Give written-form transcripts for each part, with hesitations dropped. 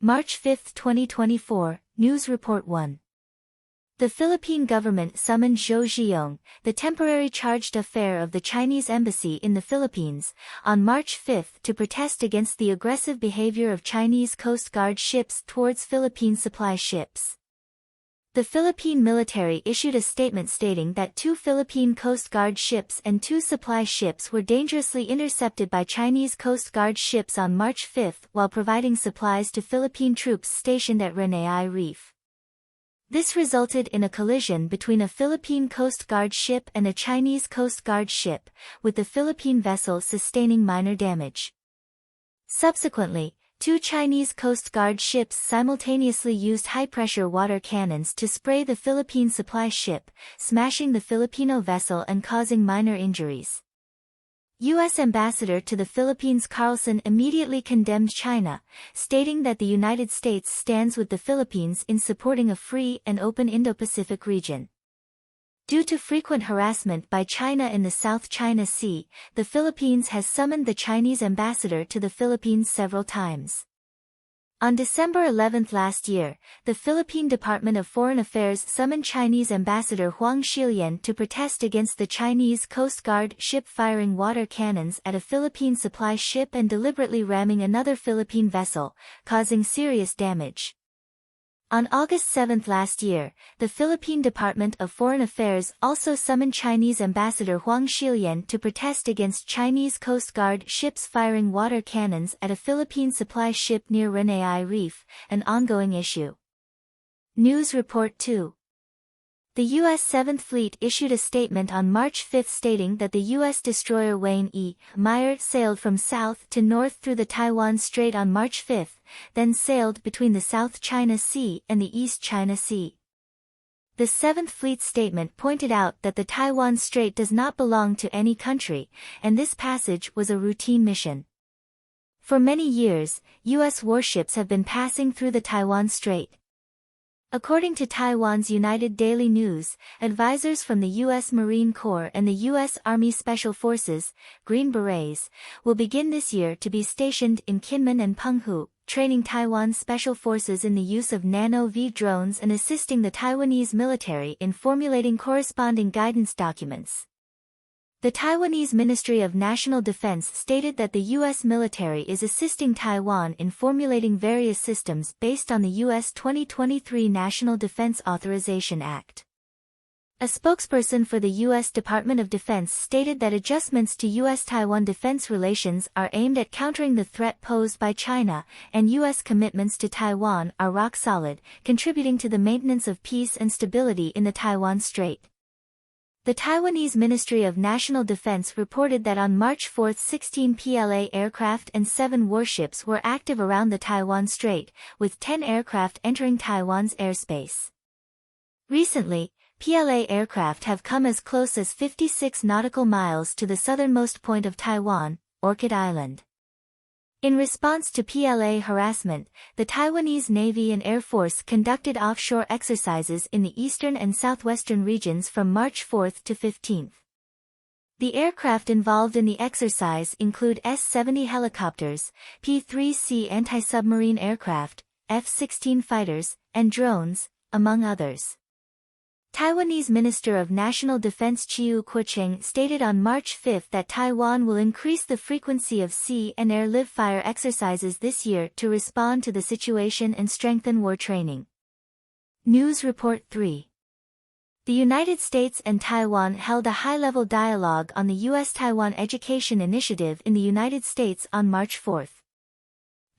March 5, 2024, News Report 1. The Philippine government summoned Zhou Ziyong, the temporary charge d'affaires of the Chinese embassy in the Philippines, on March 5 to protest against the aggressive behavior of Chinese Coast Guard ships towards Philippine supply ships. The Philippine military issued a statement stating that 2 Philippine Coast Guard ships and 2 supply ships were dangerously intercepted by Chinese Coast Guard ships on March 5 while providing supplies to Philippine troops stationed at Renai Reef. This resulted in a collision between a Philippine Coast Guard ship and a Chinese Coast Guard ship, with the Philippine vessel sustaining minor damage. Subsequently, 2 Chinese Coast Guard ships simultaneously used high-pressure water cannons to spray the Philippine supply ship, smashing the Filipino vessel and causing minor injuries. U.S. Ambassador to the Philippines Carlson immediately condemned China, stating that the United States stands with the Philippines in supporting a free and open Indo-Pacific region. Due to frequent harassment by China in the South China Sea, the Philippines has summoned the Chinese ambassador to the Philippines several times. On December 11 last year, the Philippine Department of Foreign Affairs summoned Chinese Ambassador Huang Shilian to protest against the Chinese Coast Guard ship firing water cannons at a Philippine supply ship and deliberately ramming another Philippine vessel, causing serious damage. On August 7 last year, the Philippine Department of Foreign Affairs also summoned Chinese Ambassador Huang Shilian to protest against Chinese Coast Guard ships firing water cannons at a Philippine supply ship near Renai Reef, an ongoing issue. News Report 2. The U.S. 7th Fleet issued a statement on March 5 stating that the U.S. destroyer Wayne E. Meyer sailed from south to north through the Taiwan Strait on March 5, then sailed between the South China Sea and the East China Sea. The 7th Fleet statement pointed out that the Taiwan Strait does not belong to any country, and this passage was a routine mission. For many years, U.S. warships have been passing through the Taiwan Strait. According to Taiwan's United Daily News, advisors from the U.S. Marine Corps and the U.S. Army Special Forces, Green Berets, will begin this year to be stationed in Kinmen and Penghu, training Taiwan's special forces in the use of nano-V drones and assisting the Taiwanese military in formulating corresponding guidance documents. The Taiwanese Ministry of National Defense stated that the U.S. military is assisting Taiwan in formulating various systems based on the U.S. 2023 National Defense Authorization Act. A spokesperson for the U.S. Department of Defense stated that adjustments to U.S.-Taiwan defense relations are aimed at countering the threat posed by China, and U.S. commitments to Taiwan are rock solid, contributing to the maintenance of peace and stability in the Taiwan Strait. The Taiwanese Ministry of National Defense reported that on March 4 16 PLA aircraft and 7 warships were active around the Taiwan Strait, with 10 aircraft entering Taiwan's airspace. Recently, PLA aircraft have come as close as 56 nautical miles to the southernmost point of Taiwan, Orchid Island. In response to PLA harassment, the Taiwanese Navy and Air Force conducted offshore exercises in the eastern and southwestern regions from March 4 to 15. The aircraft involved in the exercise include S-70 helicopters, P-3C anti-submarine aircraft, F-16 fighters, and drones, among others. Taiwanese Minister of National Defense Chiu Kuo-cheng stated on March 5 that Taiwan will increase the frequency of sea and air live-fire exercises this year to respond to the situation and strengthen war training. News Report 3. The United States and Taiwan held a high-level dialogue on the U.S.-Taiwan Education Initiative in the United States on March 4.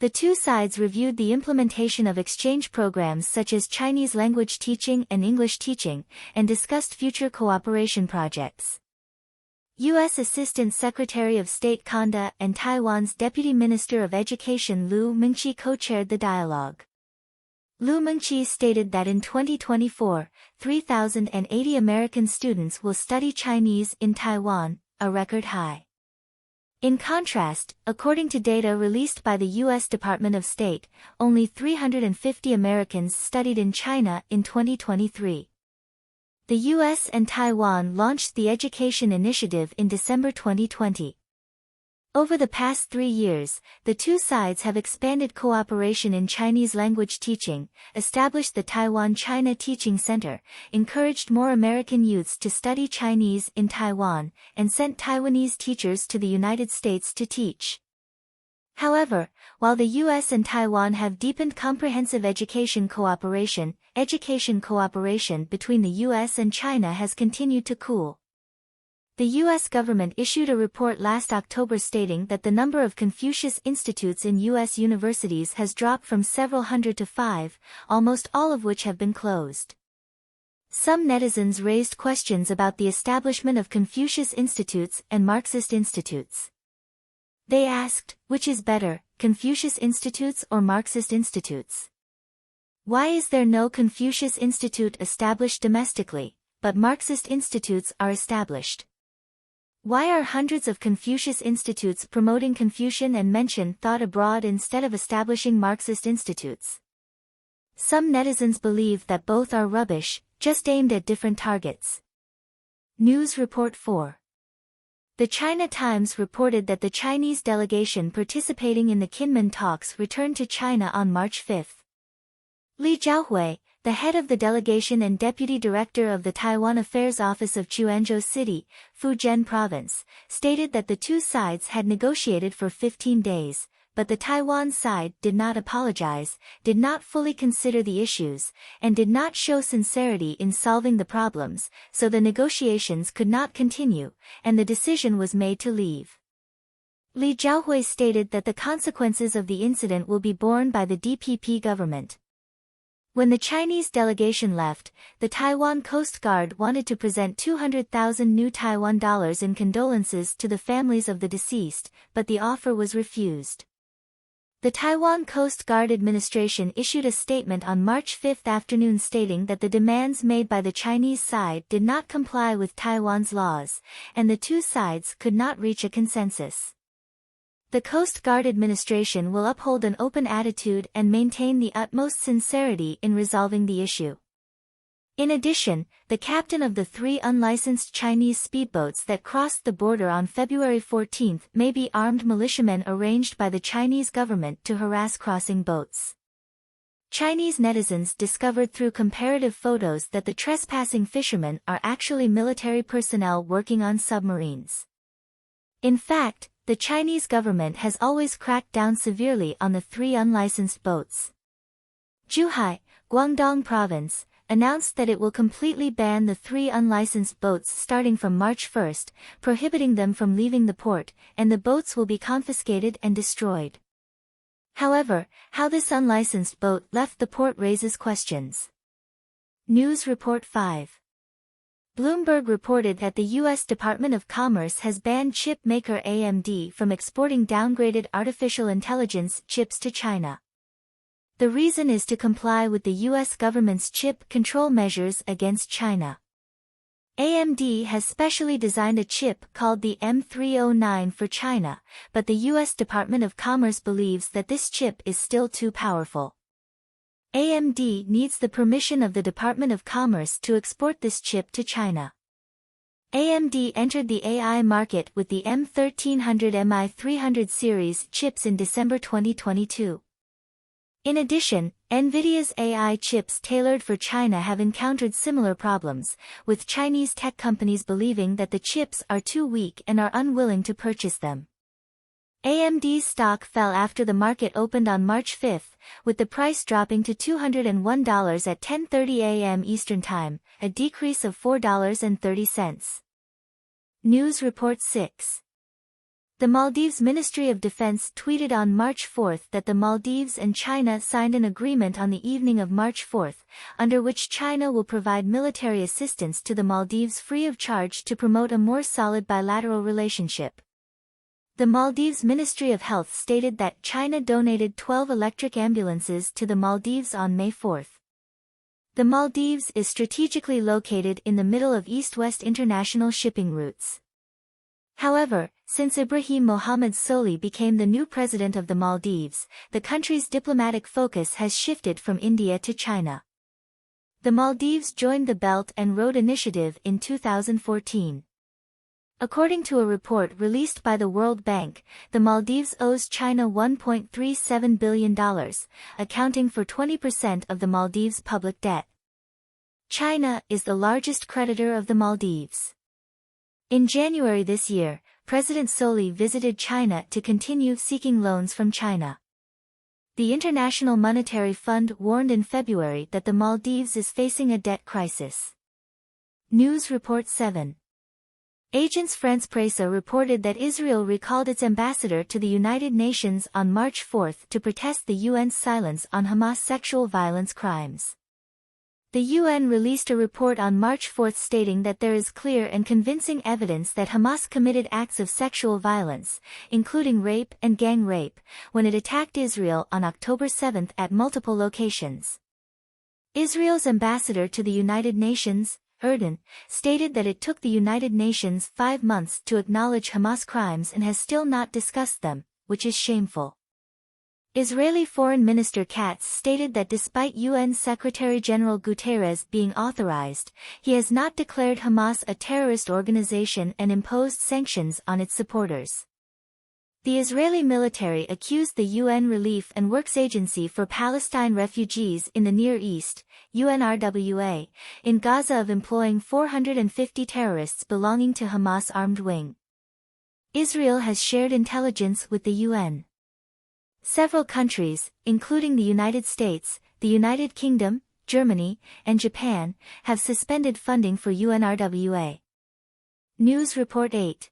The two sides reviewed the implementation of exchange programs such as Chinese language teaching and English teaching, and discussed future cooperation projects. U.S. Assistant Secretary of State Kanda and Taiwan's Deputy Minister of Education Lu Mengqi co-chaired the dialogue. Lu Mengqi stated that in 2024, 3,080 American students will study Chinese in Taiwan, a record high. In contrast, according to data released by the U.S. Department of State, only 350 Americans studied in China in 2023. The U.S. and Taiwan launched the Education Initiative in December 2020. Over the past 3 years, the two sides have expanded cooperation in Chinese language teaching, established the Taiwan-China Teaching Center, encouraged more American youths to study Chinese in Taiwan, and sent Taiwanese teachers to the United States to teach. However, while the U.S. and Taiwan have deepened comprehensive education cooperation between the U.S. and China has continued to cool. The U.S. government issued a report last October stating that the number of Confucius Institutes in U.S. universities has dropped from several hundred to 5, almost all of which have been closed. Some netizens raised questions about the establishment of Confucius Institutes and Marxist Institutes. They asked, which is better, Confucius Institutes or Marxist Institutes? Why is there no Confucius Institute established domestically, but Marxist institutes are established? Why are hundreds of Confucius Institutes promoting Confucian and Mencian thought abroad instead of establishing Marxist institutes? Some netizens believe that both are rubbish, just aimed at different targets. News Report 4. The China Times reported that the Chinese delegation participating in the Kinmen talks returned to China on March 5. Li Jiahui, the head of the delegation and deputy director of the Taiwan Affairs Office of Quanzhou City, Fujian Province, stated that the two sides had negotiated for 15 days, but the Taiwan side did not apologize, did not fully consider the issues, and did not show sincerity in solving the problems, so the negotiations could not continue, and the decision was made to leave. Li Jiahui stated that the consequences of the incident will be borne by the DPP government. When the Chinese delegation left, the Taiwan Coast Guard wanted to present 200,000 new Taiwan dollars in condolences to the families of the deceased, but the offer was refused. The Taiwan Coast Guard administration issued a statement on March 5 afternoon stating that the demands made by the Chinese side did not comply with Taiwan's laws, and the two sides could not reach a consensus. The Coast Guard administration will uphold an open attitude and maintain the utmost sincerity in resolving the issue. In addition, the captain of the 3 unlicensed Chinese speedboats that crossed the border on February 14 may be armed militiamen arranged by the Chinese government to harass crossing boats. Chinese netizens discovered through comparative photos that the trespassing fishermen are actually military personnel working on submarines. In fact, the Chinese government has always cracked down severely on the 3 unlicensed boats. Zhuhai, Guangdong Province, announced that it will completely ban the 3 unlicensed boats starting from March 1, prohibiting them from leaving the port, and the boats will be confiscated and destroyed. However, how this unlicensed boat left the port raises questions. News Report 5. Bloomberg reported that the U.S. Department of Commerce has banned chip maker AMD from exporting downgraded artificial intelligence chips to China. The reason is to comply with the U.S. government's chip control measures against China. AMD has specially designed a chip called the M309 for China, but the U.S. Department of Commerce believes that this chip is still too powerful. AMD needs the permission of the Department of Commerce to export this chip to China. AMD entered the AI market with the M1300 MI300 series chips in December 2022. In addition, NVIDIA's AI chips tailored for China have encountered similar problems, with Chinese tech companies believing that the chips are too weak and are unwilling to purchase them. AMD's stock fell after the market opened on March 5, with the price dropping to $201 at 10:30 a.m. Eastern Time, a decrease of $4.30. News Report 6. The Maldives Ministry of Defense tweeted on March 4 that the Maldives and China signed an agreement on the evening of March 4, under which China will provide military assistance to the Maldives free of charge to promote a more solid bilateral relationship. The Maldives Ministry of Health stated that China donated 12 electric ambulances to the Maldives on May 4. The Maldives is strategically located in the middle of east-west international shipping routes. However, since Ibrahim Mohamed Soli became the new president of the Maldives, the country's diplomatic focus has shifted from India to China. The Maldives joined the Belt and Road Initiative in 2014. According to a report released by the World Bank, the Maldives owes China $1.37 billion, accounting for 20% of the Maldives' public debt. China is the largest creditor of the Maldives. In January this year, President Soli visited China to continue seeking loans from China. The International Monetary Fund warned in February that the Maldives is facing a debt crisis. News Report 7. Agence France-Presse reported that Israel recalled its ambassador to the United Nations on March 4 to protest the UN's silence on Hamas sexual violence crimes. The UN released a report on March 4 stating that there is clear and convincing evidence that Hamas committed acts of sexual violence, including rape and gang rape, when it attacked Israel on October 7 at multiple locations. Israel's ambassador to the United Nations, Erdan, stated that it took the United Nations 5 months to acknowledge Hamas crimes and has still not discussed them, which is shameful. Israeli Foreign Minister Katz stated that despite UN Secretary-General Guterres being authorized, he has not declared Hamas a terrorist organization and imposed sanctions on its supporters. The Israeli military accused the UN Relief and Works Agency for Palestine Refugees in the Near East, UNRWA, in Gaza of employing 450 terrorists belonging to Hamas armed wing. Israel has shared intelligence with the UN. Several countries, including the United States, the United Kingdom, Germany, and Japan, have suspended funding for UNRWA. News Report 8.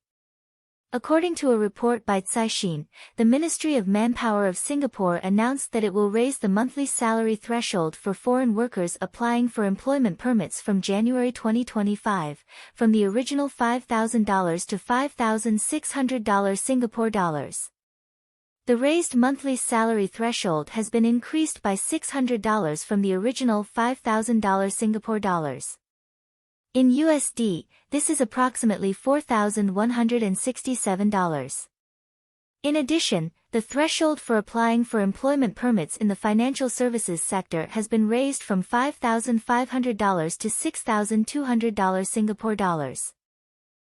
According to a report by Caixin, the Ministry of Manpower of Singapore announced that it will raise the monthly salary threshold for foreign workers applying for employment permits from January 2025, from the original $5,000 to $5,600 Singapore dollars. The raised monthly salary threshold has been increased by $600 from the original $5,000 Singapore dollars. In USD, this is approximately $4,167. In addition, the threshold for applying for employment permits in the financial services sector has been raised from $5,500 to $6,200 Singapore dollars.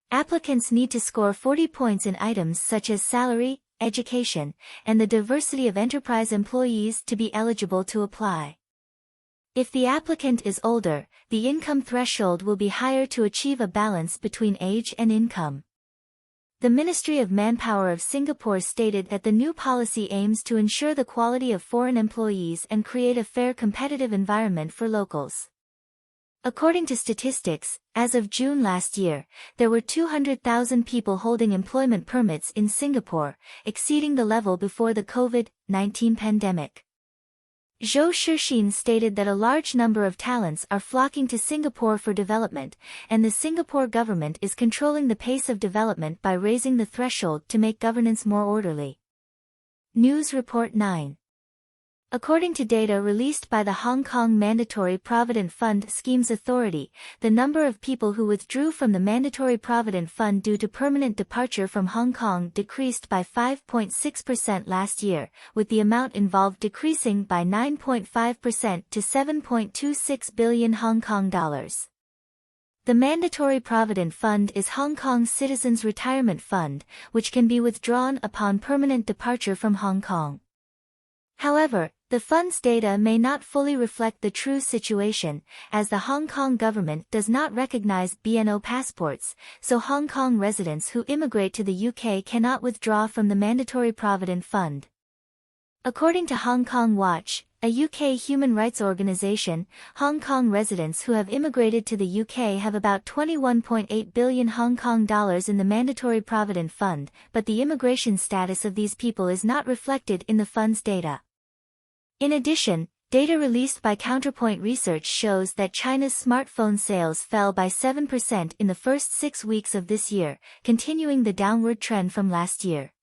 Applicants need to score 40 points in items such as salary, education, and the diversity of enterprise employees to be eligible to apply. If the applicant is older, the income threshold will be higher to achieve a balance between age and income. The Ministry of Manpower of Singapore stated that the new policy aims to ensure the quality of foreign employees and create a fair competitive environment for locals. According to statistics, as of June last year, there were 200,000 people holding employment permits in Singapore, exceeding the level before the COVID-19 pandemic. Zhou Shixin stated that a large number of talents are flocking to Singapore for development, and the Singapore government is controlling the pace of development by raising the threshold to make governance more orderly. News Report 9. According to data released by the Hong Kong Mandatory Provident Fund Schemes Authority, the number of people who withdrew from the Mandatory Provident Fund due to permanent departure from Hong Kong decreased by 5.6% last year, with the amount involved decreasing by 9.5% to 7.26 billion Hong Kong dollars. The Mandatory Provident Fund is Hong Kong's Citizens' Retirement Fund, which can be withdrawn upon permanent departure from Hong Kong. However, the fund's data may not fully reflect the true situation, as the Hong Kong government does not recognize BNO passports, so Hong Kong residents who immigrate to the UK cannot withdraw from the Mandatory Provident Fund. According to Hong Kong Watch, a UK human rights organization, Hong Kong residents who have immigrated to the UK have about 21.8 billion Hong Kong dollars in the Mandatory Provident Fund, but the immigration status of these people is not reflected in the fund's data. In addition, data released by Counterpoint Research shows that China's smartphone sales fell by 7% in the first 6 weeks of this year, continuing the downward trend from last year.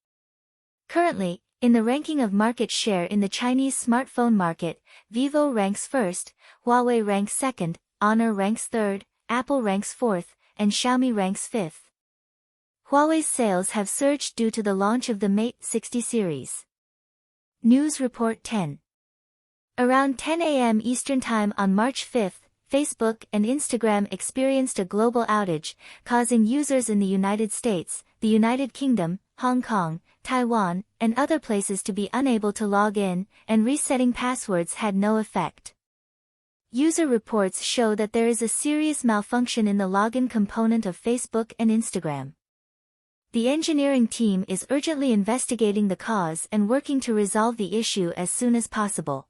Currently, in the ranking of market share in the Chinese smartphone market, Vivo ranks first, Huawei ranks second, Honor ranks third, Apple ranks fourth, and Xiaomi ranks fifth. Huawei's sales have surged due to the launch of the Mate 60 series. News Report 10. Around 10 a.m. Eastern Time on March 5, Facebook and Instagram experienced a global outage, causing users in the United States, the United Kingdom, Hong Kong, Taiwan, and other places to be unable to log in, and resetting passwords had no effect. User reports show that there is a serious malfunction in the login component of Facebook and Instagram. The engineering team is urgently investigating the cause and working to resolve the issue as soon as possible.